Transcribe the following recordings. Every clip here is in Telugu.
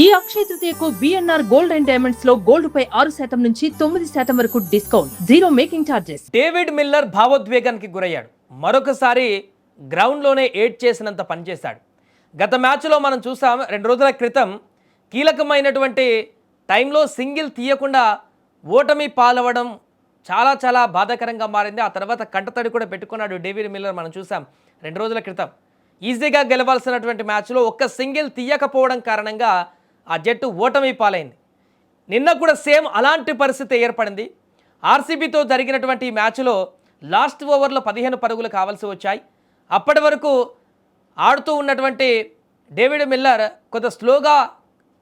ఈ అక్షయ తృతీయకు బిఎన్ఆర్ గోల్డ్ అండ్ డైమండ్స్ లో గోల్డ్ పై 6% నుంచి 9% వరకు discount, zero making charges. David Miller భావోద్వేగానికి గురయ్యాడు. మరొకసారి గ్రౌండ్లోనే ఏడ్ చేసినంత పనిచేశాడు. గత మ్యాచ్లో మనం చూసాం, 2 రోజుల క్రితం కీలకమైనటువంటి టైంలో సింగిల్ తీయకుండా ఓటమి పాలవడం చాలా బాధాకరంగా మారింది. ఆ తర్వాత కంటతడి కూడా పెట్టుకున్నాడు డేవిడ్ మిల్లర్. మనం చూసాం 2 రోజుల క్రితం ఈజీగా గెలవాల్సినటువంటి మ్యాచ్లో ఒక్క సింగిల్ తీయకపోవడం కారణంగా ఆ జట్టు ఓటమి పాలైంది. నిన్న కూడా సేమ్ అలాంటి పరిస్థితి ఏర్పడింది. ఆర్సీబీతో జరిగినటువంటి ఈ మ్యాచ్లో లాస్ట్ ఓవర్లో 15 పరుగులు కావాల్సి వచ్చాయి. అప్పటి వరకు ఆడుతూ ఉన్నటువంటి డేవిడ్ మిల్లర్ కొంత స్లోగా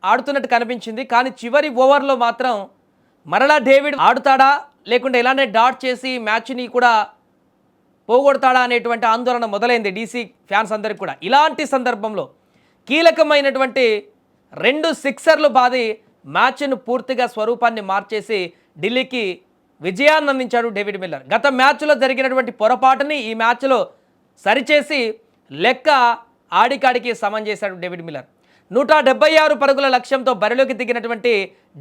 ఆడుతున్నట్టు కనిపించింది. కానీ చివరి ఓవర్లో మాత్రం మరలా డేవిడ్ ఆడుతాడా లేకుంటే ఇలానే డాట్ చేసి మ్యాచ్ని కూడా పోగొడతాడా అనేటువంటి ఆందోళన మొదలైంది డీసీ ఫ్యాన్స్ అందరికీ కూడా. ఇలాంటి సందర్భంలో కీలకమైనటువంటి 2 సిక్సర్లు బాది మ్యాచ్ను పూర్తిగా స్వరూపాన్ని మార్చేసి ఢిల్లీకి విజయాన్ని అందించాడు డేవిడ్ మిల్లర్. గత మ్యాచ్లో జరిగినటువంటి పొరపాటుని ఈ మ్యాచ్లో సరిచేసి లెక్క ఆడికాడికి సమం చేశాడు డేవిడ్ మిల్లర్. 176 పరుగుల లక్ష్యంతో బరిలోకి దిగినటువంటి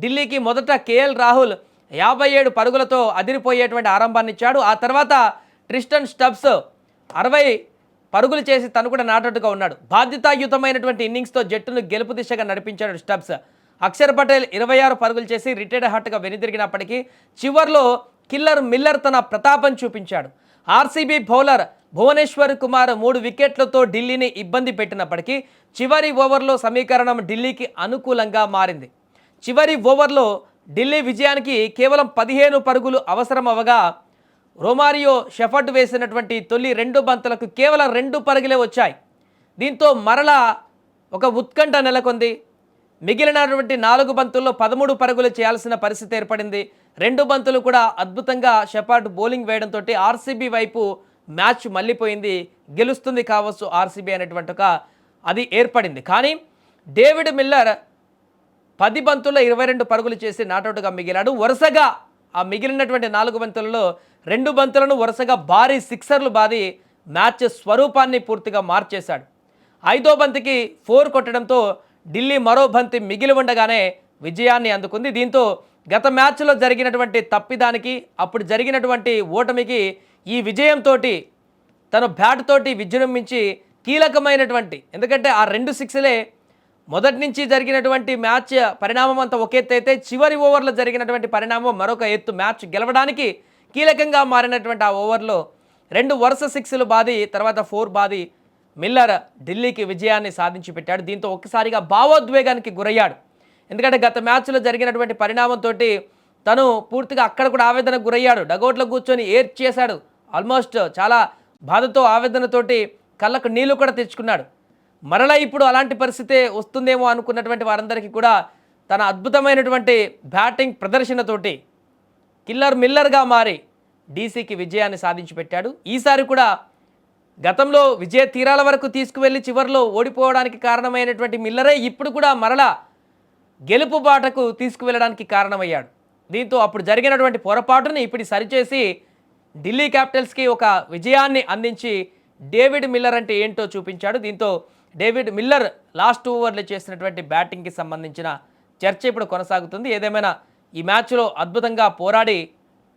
ఢిల్లీకి మొదట కేఎల్ రాహుల్ 57 పరుగులతో అదిరిపోయేటువంటి ఆరంభాన్ని ఇచ్చాడు. ఆ తర్వాత ట్రిస్టన్ స్టబ్స్ 60 పరుగులు చేసి తను కూడా నాటట్టుగా ఉన్నాడు. బాధ్యతాయుతమైనటువంటి ఇన్నింగ్స్తో జట్టును గెలుపు దిశగా నడిపించాడు స్టబ్స్. అక్షర్ పటేల్ 26 పరుగులు చేసి రిటైర్డ్ హార్ట్గా వెనుదిరిగినప్పటికీ చివర్లో కిల్లర్ మిల్లర్ తన ప్రతాపం చూపించాడు. ఆర్సీబీ బౌలర్ భువనేశ్వర్ కుమార్ 3 వికెట్లతో ఢిల్లీని ఇబ్బంది పెట్టినప్పటికీ చివరి ఓవర్లో సమీకరణం ఢిల్లీకి అనుకూలంగా మారింది. చివరి ఓవర్లో ఢిల్లీ విజయానికి కేవలం 15 పరుగులు అవసరం అవగా రొమారియో షెఫర్డ్ వేసినటువంటి తొలి 2 బంతులకు కేవలం 2 పరుగులే వచ్చాయి. దీంతో మరలా ఒక ఉత్కంఠ నెలకొంది. మిగిలినటువంటి 4 బంతుల్లో 13 పరుగులు చేయాల్సిన పరిస్థితి ఏర్పడింది. 2 బంతులు కూడా అద్భుతంగా షెఫర్డ్ బౌలింగ్ వేయడంతో ఆర్సీబీ వైపు మ్యాచ్ మళ్ళీపోయింది. గెలుస్తుంది కావచ్చు ఆర్సీబీ అనేటువంటి ఒక అది ఏర్పడింది. కానీ డేవిడ్ మిల్లర్ 10 బంతుల్లో 22 పరుగులు చేసి నాటౌట్గా మిగిలాడు. వరుసగా ఆ మిగిలినటువంటి 4 బంతులలో 2 బంతులను వరుసగా భారీ సిక్సర్లు బాది మ్యాచ్ స్వరూపాన్ని పూర్తిగా మార్చేశాడు. 5వ బంతికి 4 కొట్టడంతో ఢిల్లీ మరో బంతి మిగిలి ఉండగానే విజయాన్ని అందుకుంది. దీంతో గత మ్యాచ్లో జరిగినటువంటి తప్పిదానికి అప్పుడు జరిగినటువంటి ఓటమికి ఈ విజయంతో తను బ్యాట్ తోటి విజృంభించి కీలకమైనటువంటి, ఎందుకంటే ఆ 2 సిక్స్లే మొదటి నుంచి జరిగినటువంటి మ్యాచ్ పరిణామం అంతా ఒక ఎత్తు అయితే చివరి ఓవర్లో జరిగినటువంటి పరిణామం మరొక ఎత్తు. మ్యాచ్ గెలవడానికి కీలకంగా మారినటువంటి ఆ ఓవర్లో 2 వరుస సిక్స్లు బాది తర్వాత 4 బాది మిల్లర్ ఢిల్లీకి విజయాన్ని సాధించి పెట్టాడు. దీంతో ఒక్కసారిగా భావోద్వేగానికి గురయ్యాడు. ఎందుకంటే గత మ్యాచ్లో జరిగినటువంటి పరిణామంతో తను పూర్తిగా అక్కడ కూడా ఆవేదనకు గురయ్యాడు. డగౌట్లో కూర్చొని ఏడ్ చేశాడు. ఆల్మోస్ట్ చాలా బాధతో ఆవేదనతోటి కళ్ళకు నీళ్లు కూడా తెచ్చుకున్నాడు. మరలా ఇప్పుడు అలాంటి పరిస్థితే వస్తుందేమో అనుకున్నటువంటి వారందరికీ కూడా తన అద్భుతమైనటువంటి బ్యాటింగ్ ప్రదర్శనతోటి కిల్లర్ మిల్లర్గా మారి డీసీకి విజయాన్ని సాధించి పెట్టాడు. ఈసారి కూడా గతంలో విజయ తీరాల వరకు తీసుకువెళ్ళి చివరిలో ఓడిపోవడానికి కారణమైనటువంటి మిల్లరే ఇప్పుడు కూడా మరలా గెలుపు బాటకు తీసుకువెళ్ళడానికి కారణమయ్యాడు. దీంతో అప్పుడు జరిగినటువంటి పొరపాటుని ఇప్పుడు సరిచేసి ఢిల్లీ క్యాపిటల్స్కి ఒక విజయాన్ని అందించి డేవిడ్ మిల్లర్ అంటే ఏంటో చూపించాడు. దీంతో డేవిడ్ మిల్లర్ లాస్ట్ ఓవర్లో చేసినటువంటి బ్యాటింగ్కి సంబంధించిన చర్చ ఇప్పుడు కొనసాగుతుంది. ఏదేమైనా ఈ మ్యాచ్లో అద్భుతంగా పోరాడి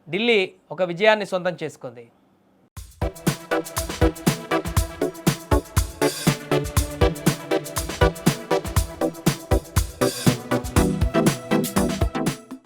ఢిల్లీ ఒక విజయాన్ని సొంతం చేసుకుంది.